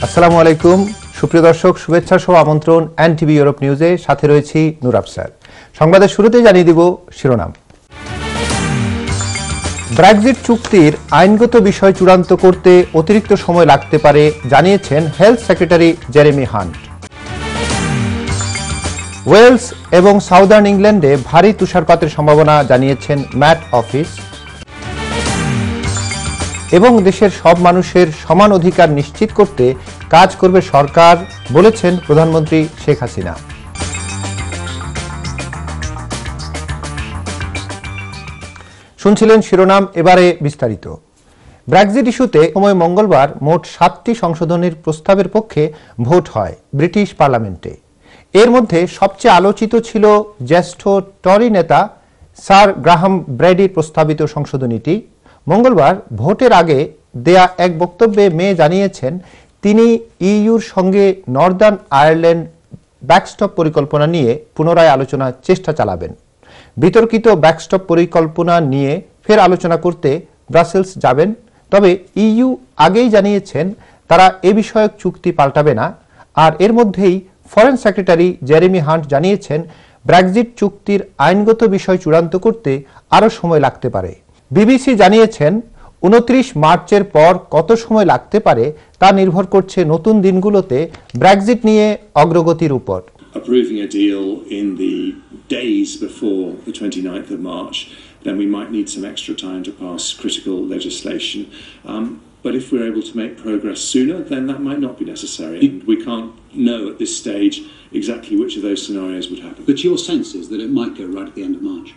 আসসালামু আলাইকুম সুপ্রিয় দর্শক, শুভেচ্ছা সহ আমন্ত্রণ এনটিভি ইউরোপ নিউজে। সাথে রয়েছি নূর আফসার। সংবাদের শুরুতে জানিয়ে দিব শিরোনাম। ব্রেক্সিট চুক্তির আইনগত বিষয় চূড়ান্ত করতে অতিরিক্ত সময় লাগতে পারে জানিয়েছেন health secretary Jeremy Hunt. Wales এবং সাউদার্ন ইংল্যান্ডে ভারী তুষারপাতের সম্ভাবনা জানিয়েছেন ম্যাট অফিস। এবং দেশের সব মানুষের সমান অধিকার নিশ্চিত করতে কাজ করবে সরকার বলেছেন প্রধানমন্ত্রী শেখ হাসিনা। শুনছিলেন শিরোনাম, এবারে বিস্তারিত। ব্রেক্সিট ইস্যুতে সময় মঙ্গলবার মোট 7টি সংশোধনীর প্রস্তাবের পক্ষে ভোট হয় ব্রিটিশ পার্লামেন্টে। এর মধ্যে সবচেয়ে আলোচিত ছিল জ্যেষ্ঠ টরি নেতা স্যার গ্রাহাম ব্র্যাডির প্রস্তাবিত সংশোধনীটি। মঙ্গলবার ভোটের আগে দেয়া এক বক্তব্যে মে জানিয়েছেন তিনি ইইউর সঙ্গে নর্দার্ন আয়ারল্যান্ড ব্যাকস্টপ পরিকল্পনা নিয়ে পুনরায় আলোচনার চেষ্টা চালাবেন। বিতর্কিত ব্যাকস্টপ পরিকল্পনা নিয়ে ফের আলোচনা করতে ব্রাসেলস যাবেন। তবে ইইউ আগেই জানিয়েছেন তারা এ বিষয়ক চুক্তি পাল্টাবে না। আর এর মধ্যেই ফরেন সেক্রেটারি জেরেমি হান্ট জানিয়েছেন ব্রেক্সিট চুক্তির আইনগত বিষয় চূড়ান্ত করতে আরও সময় লাগতে পারে। বিবিসি জানিয়েছেন 29 মার্চের পর কত সময় লাগতে পারে তা নির্ভর করছে নতুন দিনগুলোতে ব্রেক্সিট নিয়ে অগ্রগতির উপর। Approving a deal in the days before the 29th of March, then we might need some extra time to pass critical legislation. But if we're able to make progress sooner, then that might not be necessary. And we can't know at this stage exactly which of those scenarios would happen. But your sense is that it might go right at the end of March?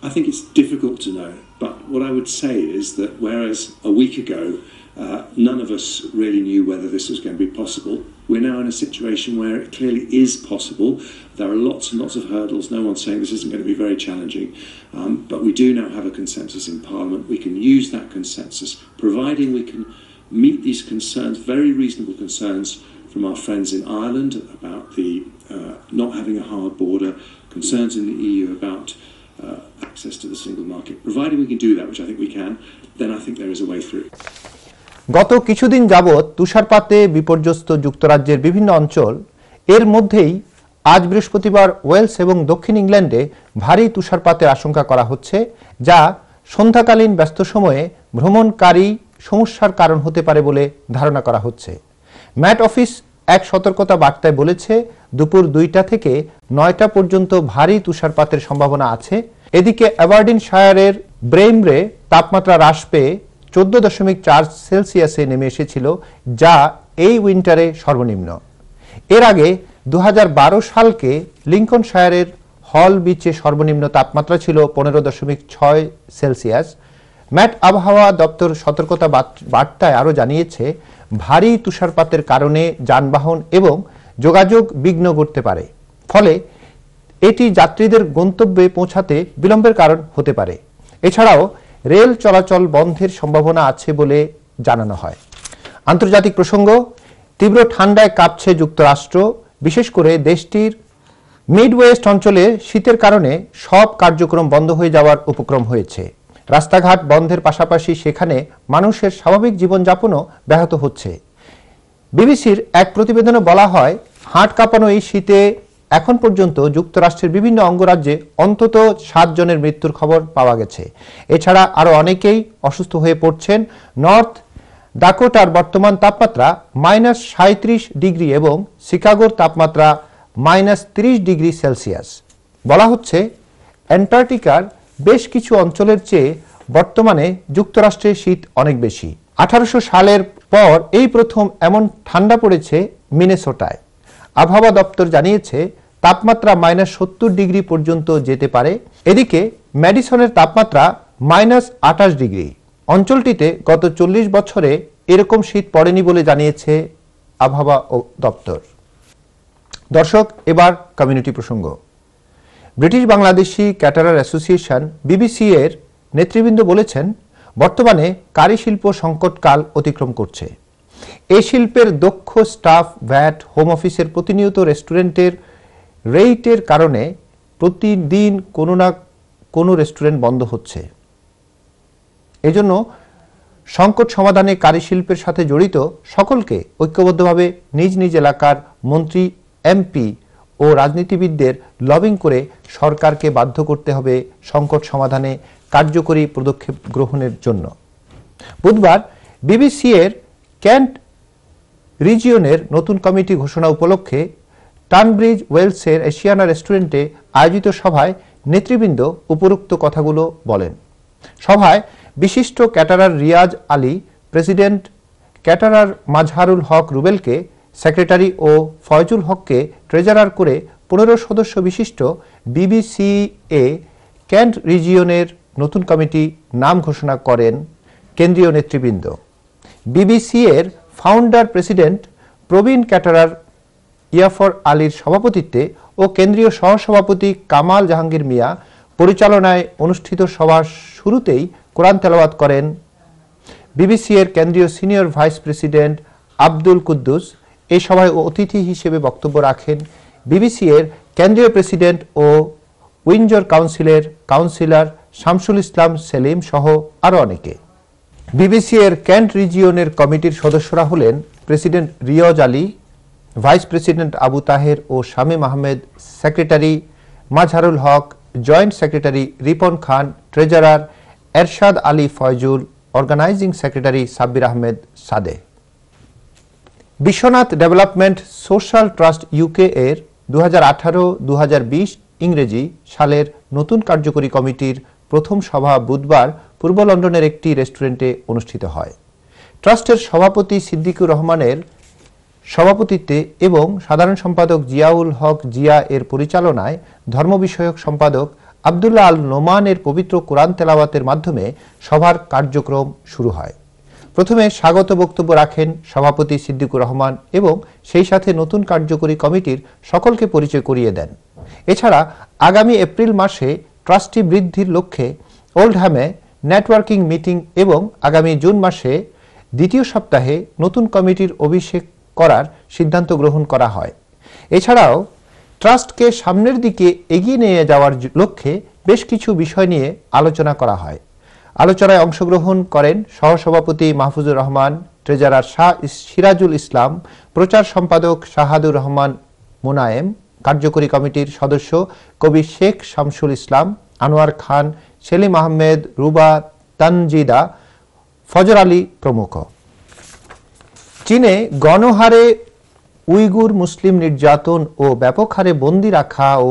I think it's difficult to know, but what I would say is that whereas a week ago none of us really knew whether this was going to be possible, we're now in a situation where it clearly is possible. There are lots and lots of hurdles. No one's saying this isn't going to be very challenging, but we do now have a consensus in Parliament. We can use that consensus, providing we can meet these concerns, very reasonable concerns from our friends in Ireland about the not having a hard border, concerns in the EU about access to the single market. Providing we can do that, which I think we can, then I think there is a way through. গত কিছুদিন যাবৎ তুষারপাতে বিপর্যস্ত যুক্তরাজ্যের বিভিন্ন অঞ্চল। এর মধ্যেই আজ বৃহস্পতিবার ওয়েলস এবং দক্ষিণ ইংল্যান্ডে ভারী তুষারপাতের আশঙ্কা করা হচ্ছে, যা সন্ধ্যাকালীন ব্যস্ত সময়ে ভ্রমণকারী সমস্যার কারণ হতে পারে বলে ধারণা করা হচ্ছে। ম্যাট অফিস এক সতর্কতা বার্তায় বলেছে দুপুর 2টা থেকে 9টা পর্যন্ত ভারী তুষারপাতের সম্ভাবনা আছে। এদিকে অ্যাবারডিনশায়ারের ব্রেমরে তাপমাত্রা হ্রাস পেয়ে 14.4 সেলসিয়াসে নেমে এসেছিল, যা এই উইন্টারে সর্বনিম্ন। এর আগে 2012 সালকে লিঙ্কনশায়ারের হল বিচে সর্বনিম্ন তাপমাত্রা ছিল 15.6 সেলসিয়াস। ম্যাট আবহাওয়া দপ্তর সতর্কতা বার্তায় আরও জানিয়েছে ভারী তুষারপাতের কারণে যানবাহন এবং যোগাযোগ বিঘ্ন ঘটতে পারে, ফলে এটি যাত্রীদের গন্তব্যে পৌঁছাতে বিলম্বের কারণ হতে পারে। এছাড়াও রেল চলাচল বন্ধের সম্ভাবনা আছে বলে জানানো হয়। আন্তর্জাতিক প্রসঙ্গ, তীব্র ঠান্ডায় কাঁপছে যুক্তরাষ্ট্র। বিশেষ করে দেশটির মিডওয়েস্ট অঞ্চলে শীতের কারণে সব কার্যক্রম বন্ধ হয়ে যাওয়ার উপক্রম হয়েছে। রাস্তাঘাট বন্ধের পাশাপাশি সেখানে মানুষের স্বাভাবিক জীবনযাপনও ব্যাহত হচ্ছে। বিবিসির এক প্রতিবেদনে বলা হয়, হাট কাঁপানো এই শীতে এখন পর্যন্ত যুক্তরাষ্ট্রের বিভিন্ন অঙ্গরাজ্যে অন্তত 7 জনের মৃত্যুর খবর পাওয়া গেছে। এছাড়া আরও অনেকেই অসুস্থ হয়ে পড়ছেন। নর্থ ডাকোটার বর্তমান তাপমাত্রা -37 ডিগ্রি এবং শিকাগোর তাপমাত্রা -30 ডিগ্রি সেলসিয়াস। বলা হচ্ছে অ্যান্টার্কটিকার বেশ কিছু অঞ্চলের চেয়ে বর্তমানে যুক্তরাষ্ট্রে শীত অনেক বেশি। 1800 সালের পর এই প্রথম এমন ঠান্ডা পড়েছে মিনেসোটায়। আবহাওয়া দপ্তর জানিয়েছে তাপমাত্রা -70 ডিগ্রি পর্যন্ত যেতে পারে। এদিকে ম্যাডিসনের তাপমাত্রা -28 ডিগ্রি। অঞ্চলটিতে গত 40 বছরে এরকম শীত পড়েনি বলে জানিয়েছে আবহাওয়া দপ্তর। দর্শক, এবার কমিউনিটি প্রসঙ্গ। British Bangladeshi caterer association BBC এর নেতৃবৃন্দ বলেছেন বর্তমানে কারি শিল্প সংকটকাল অতিক্রম করছে। এই শিল্পের দক্ষ স্টাফ, ভ্যাট, হোম অফিসের প্রতিনিয়ত রেস্টুরেন্টের রেইটের কারণে প্রতিদিন কোনো না কোনো রেস্টুরেন্ট বন্ধ হচ্ছে। এজন্য সংকট সমাধানে কারিশিল্পের সাথে জড়িত সকলকে ঐক্যবদ্ধভাবে নিজ নিজ এলাকার মন্ত্রী, এমপি ও রাজনীতিবিদদের লবিং করে সরকারকে বাধ্য করতে হবে সংকট সমাধানে কার্যকরী পদক্ষেপ গ্রহণের জন্য। বুধবার বিবিসি এর কেন্ট রিজিয়নের নতুন কমিটি ঘোষণা উপলক্ষে টানব্রিজ ওয়েলসের এশিয়ানা রেস্টুরেন্টে আয়োজিত সভায় নেতৃবৃন্দ উপরোক্ত কথাগুলো বলেন। সভায় বিশিষ্ট caterer Riaz Ali, president caterer Mazharul Haque রুবেলকে সেক্রেটারি ও ফয়জুল হককে ট্রেজারার করে 15 সদস্য বিশিষ্ট বিবিসি এ কেন্ট রিজিয়নের নতুন কমিটি নাম ঘোষণা করেন কেন্দ্রীয় নেতৃবৃন্দ। বিবিসি এর ফাউন্ডার প্রেসিডেন্ট প্রবীণ ক্যাটারার ইয়াফর আলীর সভাপতিত্বে ও কেন্দ্রীয় সহসভাপতি কামাল জাহাঙ্গীর মিয়া পরিচালনায় অনুষ্ঠিত সভার শুরুতেই কোরআন তেলাওয়াত করেন। বিবিসি এর কেন্দ্রীয় senior vice president Abdul Quddus এই সভায় অতিথি হিসেবে বক্তব্য রাখেন বিবিসি এর কেন্দ্রীয় প্রেসিডেন্ট ও উইন্ডজর কাউন্সিলের কাউন্সিলর শামসুল ইসলাম সেলিম সহ আরও অনেকে। বিবিসি এর কেন্ট রিজিয়নের কমিটির সদস্যরা হলেন president Riaz Ali, vice president Abu Taher ও Shamim Ahmed, secretary Mazharul Haque, joint secretary Ripon Khan, treasurer Ershad Ali Faizul, organising secretary Sabbir Ahmed Sade. Biswanath development social trust UK এর 2018-2020 ইংরেজি সালের নতুন কার্যকরী কমিটির প্রথম সভা বুধবার পূর্ব লন্ডনের একটি রেস্টুরেন্টে অনুষ্ঠিত হয়। ট্রাস্টের সভাপতি সিদ্দিকুর রহমানের সভাপতিত্বে এবং সাধারণ সম্পাদক জিয়াউল হক জিয়া এর পরিচালনায় ধর্ম বিষয়ক সম্পাদক আব্দুল্লাহ আল নোমানের পবিত্র কোরআন তেলাওয়াতের মাধ্যমে সভার কার্যক্রম শুরু হয়। প্রথমে স্বাগত বক্তব্য রাখেন সভাপতি সিদ্দিকুর রহমান এবং সেই সাথে নতুন কার্যকরী কমিটির সকলকে পরিচয় করিয়ে দেন। এছাড়া আগামী এপ্রিল মাসে ট্রাস্টি বৃদ্ধির লক্ষ্যে ওল্ডহ্যামে নেটওয়ার্কিং মিটিং এবং আগামী জুন মাসে দ্বিতীয় সপ্তাহে নতুন কমিটির অভিষেক করার সিদ্ধান্ত গ্রহণ করা হয়। এছাড়াও ট্রাস্টকে সামনের দিকে এগিয়ে নিয়ে যাওয়ার লক্ষ্যে বেশ কিছু বিষয় নিয়ে আলোচনা করা হয়। আলোচনায় অংশগ্রহণ করেন সহসভাপতি মাহফুজুর রহমান, ট্রেজারার সিরাজুল ইসলাম, প্রচার সম্পাদক শাহাদুর রহমান মোনায়েম, কার্যকরী কমিটির সদস্য কবি শেখ শামসুল ইসলাম, আনোয়ার খান, সেলিম আহমেদ, রুবা, তানজিদা, ফজর আলী প্রমুখ। চীনে গণহারে উইগুর মুসলিম নির্যাতন ও ব্যাপক হারে বন্দী রাখা ও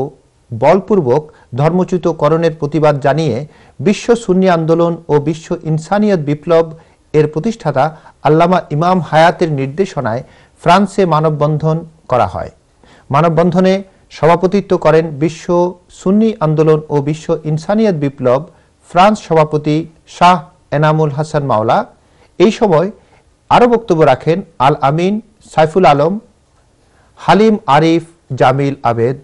বলপূর্বক ধর্মচ্যুতকরণের প্রতিবাদ জানিয়ে বিশ্ব সুন্নি আন্দোলন ও বিশ্ব ইনসানিয়ত বিপ্লব এর প্রতিষ্ঠাতা আল্লামা ইমাম হায়াতের নির্দেশনায় ফ্রান্সে মানববন্ধন করা হয়। মানববন্ধনে সভাপতিত্ব করেন বিশ্ব সুন্নি আন্দোলন ও বিশ্ব ইনসানিয়ত বিপ্লব ফ্রান্স সভাপতি শাহ এনামুল হাসান মাওলা। এই সময় আরও বক্তব্য রাখেন আল আমিন, সাইফুল আলম, হালিম আরিফ, জামিল আবেদ।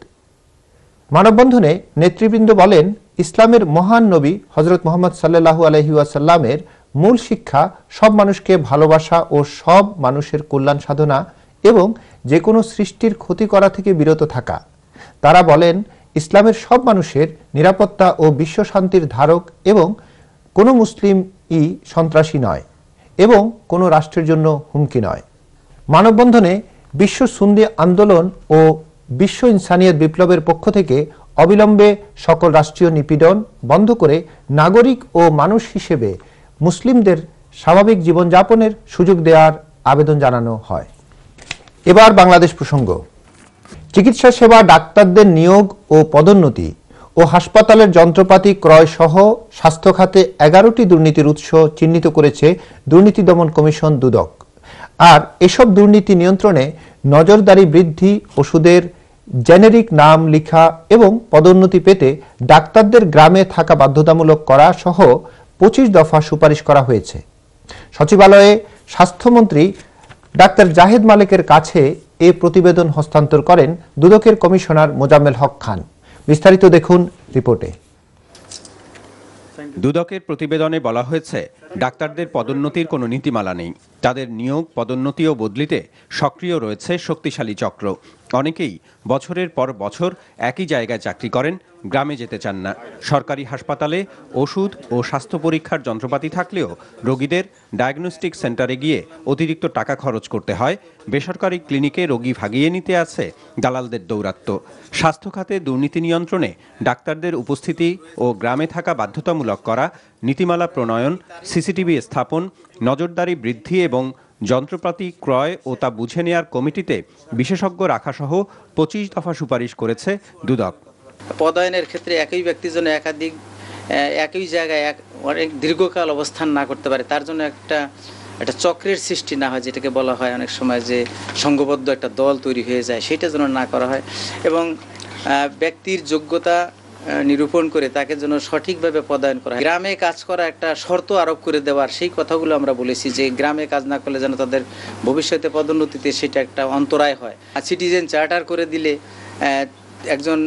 মানববন্ধনে নেতৃবৃন্দ বলেন, ইসলামের মহান নবী হযরত মুহাম্মদ সাল্লাল্লাহু আলাইহি ওয়াসাল্লামের মূল শিক্ষা সব মানুষকে ভালোবাসা ও সব মানুষের কল্যাণ সাধনা এবং যে কোনো সৃষ্টির ক্ষতি করা থেকে বিরত থাকা। তারা বলেন, ইসলামের সব মানুষের নিরাপত্তা ও বিশ্ব শান্তির ধারক এবং কোনো মুসলিমই সন্ত্রাসী নয় এবং কোনো রাষ্ট্রের জন্য হুমকি নয়। মানববন্ধনে বিশ্ব সুন্নি আন্দোলন ও বিশ্ব ইনসানিয়ত বিপ্লবের পক্ষ থেকে অবিলম্বে সকল রাষ্ট্রীয় নিপীড়ন বন্ধ করে নাগরিক ও মানুষ হিসেবে মুসলিমদের স্বাভাবিক জীবনযাপনের সুযোগ দেওয়ার আবেদন জানানো হয়। এবার বাংলাদেশ প্রসঙ্গ। চিকিৎসা সেবা, ডাক্তারদের নিয়োগ ও পদোন্নতি ও হাসপাতালের যন্ত্রপাতি ক্রয় সহ স্বাস্থ্য খাতে 11টি দুর্নীতির উৎস চিহ্নিত করেছে দুর্নীতি দমন কমিশন দুদক। আর এসব দুর্নীতি নিয়ন্ত্রণে নজরদারি বৃদ্ধি, ওষুধের জেনেরিক নাম লেখা এবং পদোন্নতি পেতে ডাক্তারদের গ্রামে থাকা বাধ্যতামূলক করা সহ 25 দফা সুপারিশ করা হয়েছে। সচিবালয়ে স্বাস্থ্যমন্ত্রী ডাক্তার জাহেদ মালেকের কাছে এ প্রতিবেদন হস্তান্তর করেন দুদকের কমিশনার মোজাম্মেল হক খান। বিস্তারিত দেখুন রিপোর্টে। দুদকের প্রতিবেদনে বলা হয়েছে, ডাক্তারদের পদোন্নতির কোনো নীতিমালা নেই। তাদের নিয়োগ, পদোন্নতি ও বদলিতে সক্রিয় রয়েছে শক্তিশালী চক্র। অনেকেই বছরের পর বছর একই জায়গায় চাকরি করেন, গ্রামে যেতে চান না। সরকারি হাসপাতালে ওষুধ ও স্বাস্থ্য পরীক্ষার যন্ত্রপাতি থাকলেও রোগীদের ডায়াগনস্টিক সেন্টারে গিয়ে অতিরিক্ত টাকা খরচ করতে হয়। বেসরকারি ক্লিনিকে রোগী ভাগিয়ে নিতে আছে দালালদের দৌরাত্ম্য। স্বাস্থ্য খাতে দুর্নীতি নিয়ন্ত্রণে ডাক্তারদের উপস্থিতি ও গ্রামে থাকা বাধ্যতামূলক করা, নীতিমালা প্রণয়ন, সিসিটিভি স্থাপন, নজরদারি বৃদ্ধি এবং যন্ত্রপাতি ক্রয় ও তা বুঝে নেয়ার কমিটিতে বিশেষজ্ঞ রাখাসহ 25 দফা সুপারিশ করেছে দুদক। পদায়নের ক্ষেত্রে একই ব্যক্তির জন্য একাধিক একই জায়গায় অনেক দীর্ঘকাল অবস্থান না করতে পারে, তার জন্য একটা চক্রের সৃষ্টি না হয়, যেটাকে বলা হয় অনেক সময় যে সংঘবদ্ধ একটা দল তৈরি হয়ে যায়, সেটা যেন না করা হয় এবং ব্যক্তির যোগ্যতা নিরূপণ করে তাকে যেন সঠিকভাবে পদায়ন করা হয়। গ্রামে কাজ করা একটা শর্ত আরোপ করে দেওয়ার সেই কথাগুলো আমরা বলেছি যে গ্রামে কাজ না করলে যেন তাদের ভবিষ্যতে পদোন্নতিতে সেটা একটা অন্তরায় হয়। আর সিটিজেন চার্টার করে দিলে একজন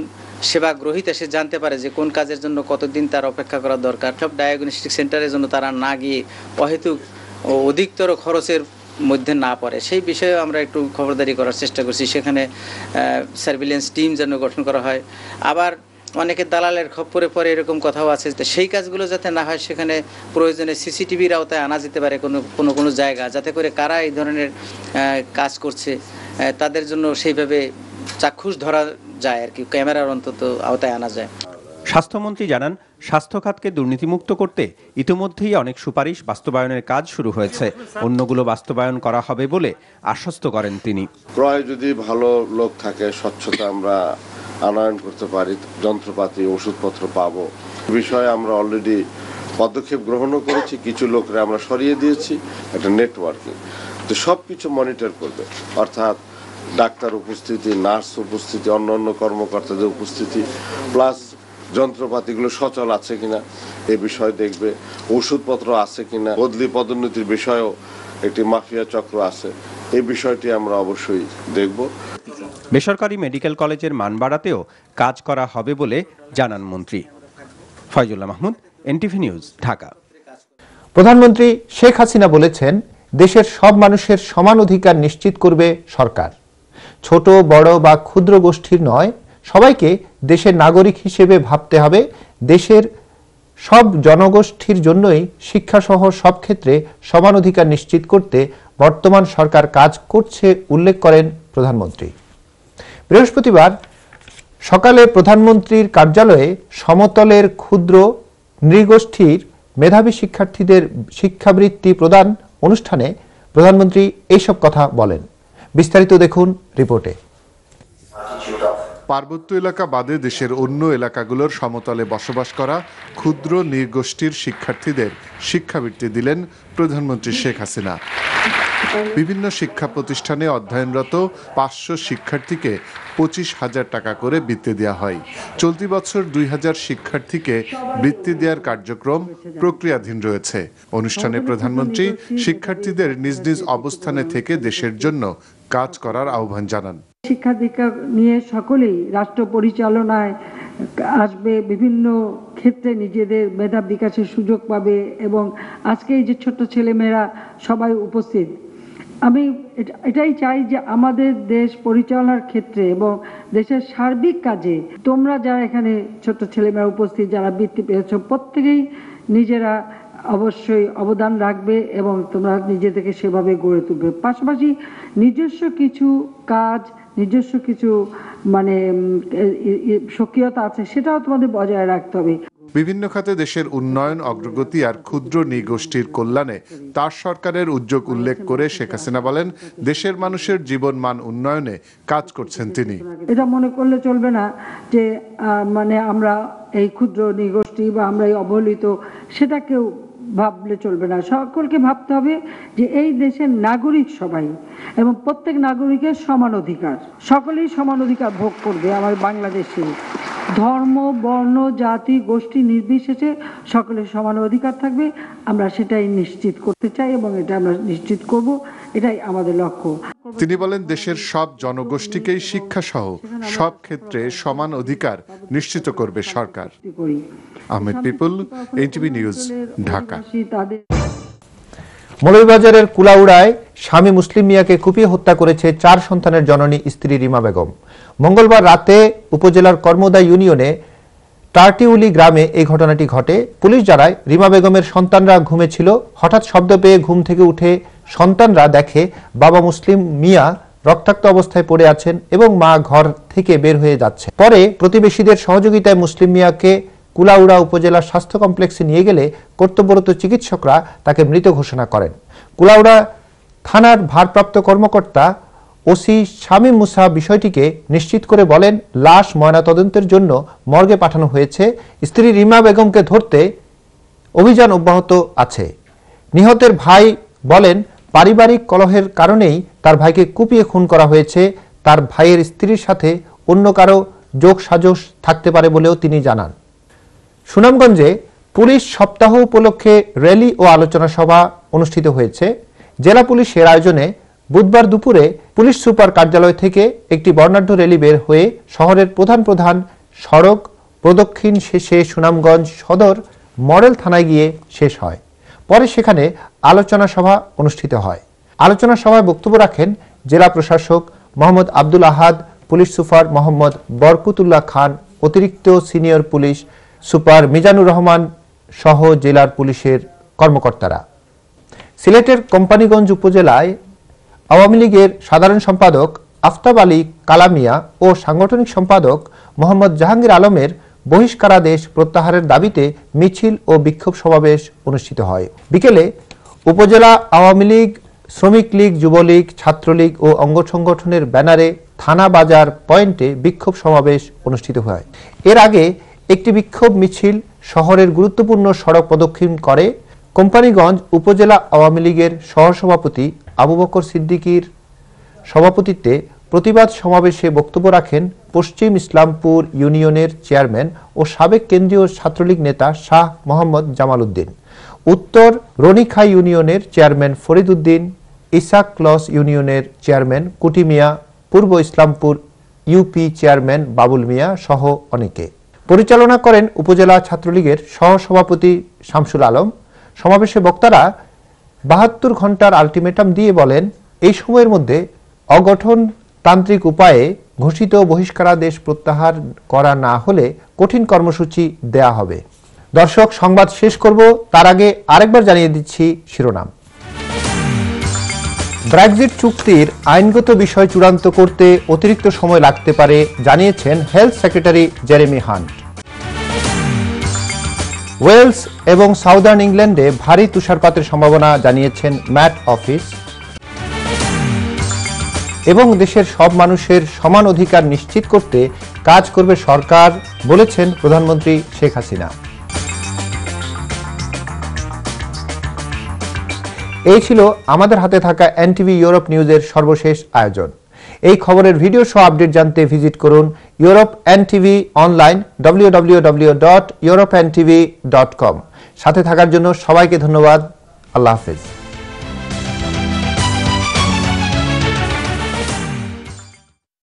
সেবা গ্রহীতা সে জানতে পারে যে কোন কাজের জন্য কতদিন তার অপেক্ষা করা দরকার। সব ডায়াগনস্টিক সেন্টারের জন্য তারা না গিয়ে অহেতুক ও অধিকতর খরচের মধ্যে না পড়ে, সেই বিষয়ে আমরা একটু খবরদারি করার চেষ্টা করছি। সেখানে সার্ভিলেন্স টিম যেন গঠন করা হয়। আবার অনেকে দালালের খপ্পরে পরে এরকম কথাও আছে, সেই কাজগুলো যাতে না হয় সেখানে প্রয়োজনে সিসিটিভির আওতায় আনা যেতে পারে কোনো জায়গা, যাতে করে কারা এই ধরনের কাজ করছে তাদের জন্য সেইভাবে চাক্ষুষ ধরা যায় আর কি, ক্যামেরার অন্তত আওতায় আনা যায়। স্বাস্থ্যমন্ত্রী জানান, স্বাস্থ্য খাতকে দুর্নীতিমুক্ত করতে ইতিমধ্যেই অনেক সুপারিশ বাস্তবায়নের কাজ শুরু হয়েছে। অন্যগুলো বাস্তবায়ন করা হবে বলে আশ্বস্ত করেন তিনি। ক্রয় যদি ভালো লোক থাকে, স্বচ্ছতা আমরা আনয়ন করতে পারি, যন্ত্রপাতি ওষুধপত্র পাবো, বিষয়ে আমরা অলরেডি পদক্ষেপ গ্রহণও করেছি। কিছু লোকরা আমরা সরিয়ে দিয়েছি, একটা নেটওয়ার্কিং তো সব কিছু মনিটর করবে, অর্থাৎ ডাক্তার উপস্থিতি, নার্স উপস্থিতি, অন্য কর্মকর্তাদের উপস্থিতি, প্লাস যন্ত্রপাতিগুলো সচল আছে কিনা এ বিষয় দেখবে, ওষুধপত্র আছে কিনা, বদলি পদোন্নতির বিষয়েও একটি মাফিয়া চক্র আছে, এই বিষয়টি আমরা অবশ্যই দেখব। বেসরকারি মেডিকেল কলেজের মান বাড়াতেও কাজ করা হবে বলে জানান মন্ত্রী। Faizullah Mahmud, NTV news, Dhaka. প্রধানমন্ত্রী শেখ হাসিনা বলেছেন, দেশের সব মানুষের সমান অধিকার নিশ্চিত করবে সরকার। ছোট বড় বা ক্ষুদ্র গোষ্ঠীর নয়, সবাইকে দেশের নাগরিক হিসেবে ভাবতে হবে। দেশের সব জনগোষ্ঠীর জন্যই শিক্ষাসহ সব ক্ষেত্রে সমান অধিকার নিশ্চিত করতে বর্তমান সরকার কাজ করছে উল্লেখ করেন প্রধানমন্ত্রী। বৃহস্পতিবার সকালে প্রধানমন্ত্রীর কার্যালয়ে সমতলের ক্ষুদ্র নৃগোষ্ঠীর মেধাবী শিক্ষার্থীদের শিক্ষাবৃত্তি প্রদান অনুষ্ঠানে প্রধানমন্ত্রী এইসব কথা বলেন। বিস্তারিত দেখুন রিপোর্টে। পার্বত্য এলাকা বাদে দেশের অন্য এলাকাগুলোর সমতলে বসবাস করা ক্ষুদ্র নৃগোষ্ঠীর শিক্ষার্থীদের শিক্ষাবৃত্তি দিলেন প্রধানমন্ত্রী শেখ হাসিনা। বিভিন্ন শিক্ষা প্রতিষ্ঠানে অধ্যয়নরত 500 শিক্ষার্থীকে 25,000 টাকা করে বৃত্তি দেওয়া হয়। চলতি বছর 2,000 শিক্ষার্থীকে বৃত্তি দেওয়ার কার্যক্রম প্রক্রিয়াধীন রয়েছে। অনুষ্ঠানে প্রধানমন্ত্রী শিক্ষার্থীদের নিজ নিজ অবস্থানে থেকে দেশের জন্য কাজ করার আহ্বান জানান। শিক্ষা দীক্ষা নিয়ে সকলেই রাষ্ট্র পরিচালনায় আসবে, বিভিন্ন ক্ষেত্রে নিজেদের মেধা বিকাশের সুযোগ পাবে এবং আজকে এই যে ছোট্ট ছেলেমেয়েরা সবাই উপস্থিত, আমি এটাই চাই যে আমাদের দেশ পরিচালনার ক্ষেত্রে এবং দেশের সার্বিক কাজে তোমরা যারা এখানে ছোট্ট ছেলেমেয়েরা উপস্থিত, যারা বৃত্তি পেয়েছো, প্রত্যেকেই নিজেরা অবশ্যই অবদান রাখবে এবং তোমরা নিজেদেরকে সেভাবে গড়ে তুলবে। পাশাপাশি নিজস্ব কিছু কাজ, নিজস্ব কিছু সক্রিয়তা আছে, সেটাও তোমাদের বজায় রাখতে হবে। বিভিন্ন খাতে দেশের উন্নয়ন, অগ্রগতি আর ক্ষুদ্র নৃগোষ্ঠীর কল্যাণে তার সরকারের উদ্যোগ উল্লেখ করে শেখ হাসিনা বলেন, দেশের মানুষের জীবন মান উন্নয়নে কাজ করছেন তিনি। এটা মনে করলে চলবে না যে আমরা এই ক্ষুদ্র নৃগোষ্ঠী বা আমরা এই অবহেলিত, সেটাকেও ভাবলে চলবে না। সকলকে ভাবতে হবে যে এই দেশের নাগরিক সবাই এবং প্রত্যেক নাগরিকের সমান অধিকার, সকলেই সমান অধিকার ভোগ করবে আমার বাংলাদেশে। ধর্ম, বর্ণ, জাতি, গোষ্ঠী নির্বিশেষে সকলের সমান অধিকার থাকবে। আমরা সেটাই নিশ্চিত করতে চাই এবং এটা আমরা নিশ্চিত করব, এটাই আমাদের লক্ষ্য। তিনি বলেন, দেশের সব জনগোষ্ঠীকেই শিক্ষা সহ সব ক্ষেত্রে সমান অধিকার নিশ্চিত করবে সরকার। আহমেদ পিপুল, এনটিভি নিউজ, ঢাকা। মৌলভীবাজারের কুলাউড়ায় স্বামী মুসলিম মিয়াকে কুপিয়ে হত্যা করেছে 4 সন্তানের জননী স্ত্রী রিমা বেগম। মঙ্গলবার রাতে উপজেলার কর্মদা ইউনিয়নে টার্টিউলি গ্রামে এই ঘটনাটি ঘটে। পুলিশ জানায়, রিমা বেগমের সন্তানরা ঘুমে ছিল। হঠাৎ শব্দ পেয়ে ঘুম থেকে উঠে সন্তানরা দেখে বাবা মুসলিম মিয়া রক্তাক্ত অবস্থায় পড়ে আছেন এবং মা ঘর থেকে বের হয়ে যাচ্ছে। পরে প্রতিবেশীদের সহযোগিতায় মুসলিম মিয়াকে কুলাউড়া উপজেলা স্বাস্থ্য কমপ্লেক্সে নিয়ে গেলে কর্তব্যরত চিকিৎসকরা তাকে মৃত ঘোষণা করেন। কুলাউড়া থানার ভারপ্রাপ্ত কর্মকর্তা ওসি শামীম মুসা বিষয়টিকে নিশ্চিত করে বলেন, লাশ ময়নাতদন্তের জন্য মর্গে পাঠানো হয়েছে। স্ত্রী রিমা বেগমকে ধরতে অভিযান অব্যাহত আছে। নিহতের ভাই বলেন, পারিবারিক কলহের কারণেই তার ভাইকে কুপিয়ে খুন করা হয়েছে। তার ভাইয়ের স্ত্রীর সাথে অন্য কারো যোগসাজশ থাকতে পারে বলেও তিনি জানান। সুনামগঞ্জে পুলিশ সপ্তাহ উপলক্ষে র্যালি ও আলোচনা সভা অনুষ্ঠিত হয়েছে। জেলা পুলিশের আয়োজনে বুধবার দুপুরে পুলিশ সুপার কার্যালয় থেকে একটি বর্ণাঢ্য র্যালি বের হয়ে শহরের প্রধান প্রধান সড়ক প্রদক্ষিণ শেষে সুনামগঞ্জ সদর মডেল থানায় গিয়ে শেষ হয়। পরে সেখানে আলোচনা সভা অনুষ্ঠিত হয়। আলোচনা সভায় বক্তব্য রাখেন জেলা প্রশাসক মোহাম্মদ আব্দুল আহাদ, পুলিশ সুপার মোহাম্মদ বরকতুল্লাহ খান, অতিরিক্ত senior police super Mizanur Rahman সহ জেলার পুলিশের কর্মকর্তারা। সিলেটের কোম্পানীগঞ্জ উপজেলায় আওয়ামী লীগের সাধারণ সম্পাদক আফতাব আলী কালামিয়া ও সাংগঠনিক সম্পাদক মোহাম্মদ জাহাঙ্গীর আলমের বহিষ্কারাদেশ প্রত্যাহারের দাবিতে মিছিল ও বিক্ষোভ সমাবেশ অনুষ্ঠিত হয়। বিকেলে উপজেলা আওয়ামী লীগ, শ্রমিক লীগ, যুবলীগ, ছাত্রলীগ ও অঙ্গ সংগঠনের ব্যানারে থানা বাজার পয়েন্টে বিক্ষোভ সমাবেশ অনুষ্ঠিত হয়। এর আগে একটি বিক্ষোভ মিছিল শহরের গুরুত্বপূর্ণ সড়ক প্রদক্ষিণ করে। কোম্পানীগঞ্জ উপজেলা আওয়ামী লীগের সহসভাপতি আবু বকর সিদ্দিকীর সভাপতিত্বে প্রতিবাদ সমাবেশে বক্তব্য রাখেন পশ্চিম ইসলামপুর ইউনিয়নের চেয়ারম্যান ও সাবেক কেন্দ্রীয় ছাত্রলীগ নেতা শাহ মোহাম্মদ জামাল উদ্দিন, উত্তর রনিখাই ইউনিয়নের চেয়ারম্যান ফরিদ উদ্দিন, ইসাক ক্লস ইউনিয়নের চেয়ারম্যান কুটি মিয়া, পূর্ব ইসলামপুর ইউপি চেয়ারম্যান বাবুল মিয়া সহ অনেকে। পরিচালনা করেন উপজেলা ছাত্রলীগের সহসভাপতি শামসুল আলম। সমাবেশে বক্তারা 72 ঘন্টার আলটিমেটাম দিয়ে বলেন, এই সময়ের মধ্যে অগঠনতান্ত্রিক উপায়ে ঘোষিত বহিষ্কারাদেশ প্রত্যাহার করা না হলে কঠিন কর্মসূচি দেয়া হবে। দর্শক, সংবাদ শেষ করব তার আগে আরেকবার জানিয়ে দিচ্ছি শিরোনাম। ব্রেক্সিট চুক্তির আইনগত বিষয় চূড়ান্ত করতে অতিরিক্ত সময় লাগতে পারে জানিয়েছেন health secretary Jeremy Hunt. Wales এবং সাউদার্ন ইংল্যান্ডে ভারী তুষারপাতের সম্ভাবনা জানিয়েছেন ম্যাট অফিস। এবং দেশের সব মানুষের সমান অধিকার নিশ্চিত করতে কাজ করবে সরকার বলেছেন প্রধানমন্ত্রী শেখ হাসিনা। এই ছিল আমাদের হাতে থাকা এনটিভি ইউরোপ নিউজের সর্বশেষ আয়োজন। এই খবরের ভিডিও সহ আপডেট জানতে ভিজিট করুন ইউরোপ এনটিভি অনলাইন www.europntv.com। সাথে থাকার জন্য সবাইকে ধন্যবাদ। আল্লাহ হাফেজ।